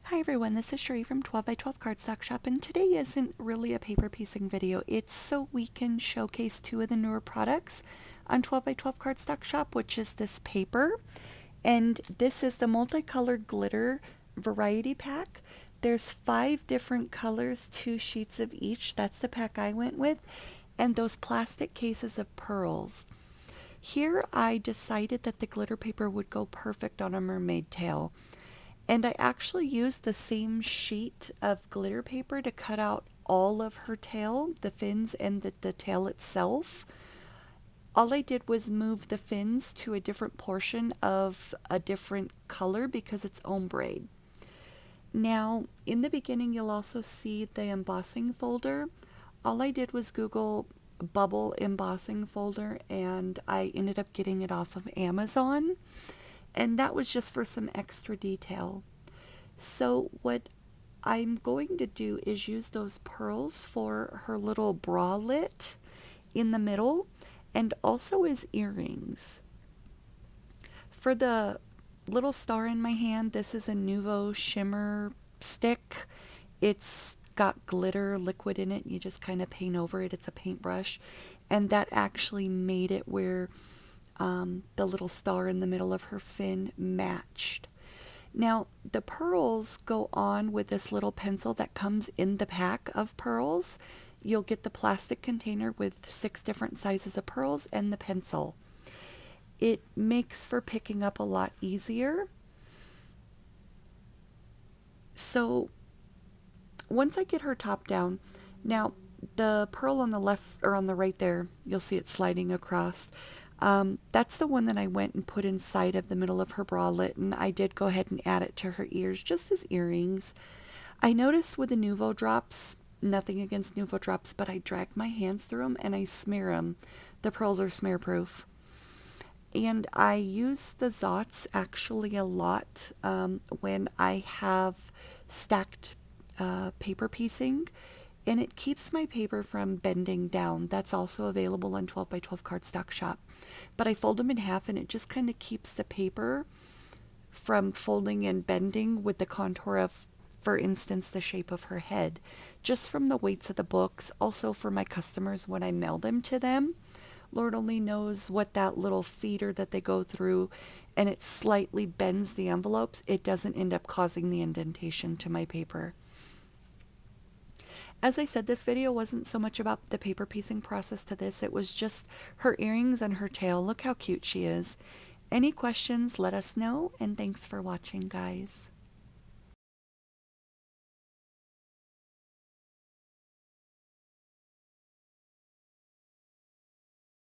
Hi everyone, this is Cheri from 12 by 12 Cardstock Shop, and today isn't really a paper piecing video. It's so we can showcase two of the newer products on 12 by 12 Cardstock Shop, which is this paper, and this is the multicolored glitter variety pack. There's 5 different colors, 2 sheets of each. That's the pack I went with, and those plastic cases of pearls. Here I decided that the glitter paper would go perfect on a mermaid tail. And I actually used the same sheet of glitter paper to cut out all of her tail, the fins and the tail itself. All I did was move the fins to a different portion of a different color because it's ombre. Now, in the beginning, you'll also see the embossing folder. All I did was Google bubble embossing folder, and I ended up getting it off of Amazon. And that was just for some extra detail. So what I'm going to do is use those pearls for her little bralette in the middle, and also as earrings. For the little star in my hand, this is a Nouveau shimmer stick. It's got glitter liquid in it. You just kind of paint over it. It's a paintbrush, and that actually made it where the little star in the middle of her fin matched. Now, the pearls go on with this little pencil that comes in the pack of pearls. You'll get the plastic container with 6 different sizes of pearls and the pencil. It makes for picking up a lot easier. So, once I get her top down, now the pearl on the left or on the right there, you'll see it sliding across. That's the one that I went and put inside of the middle of her bralette, and I did go ahead and add it to her ears just as earrings. I noticed with the Nouveau drops, nothing against Nouveau drops, but I drag my hands through them and I smear them. The pearls are smear proof. And I use the Zots actually a lot when I have stacked paper piecing. And it keeps my paper from bending down. That's also available on 12 by 12 Cardstock Shop. But I fold them in half, and it just kind of keeps the paper from folding and bending with the contour of, for instance, the shape of her head. Just from the weights of the books, also for my customers when I mail them to them. Lord only knows what that little feeder that they go through, and it slightly bends the envelopes. It doesn't end up causing the indentation to my paper. As I said, this video wasn't so much about the paper piecing process to this. It was just her earrings and her tail. Look how cute she is. Any questions, let us know, and thanks for watching, guys.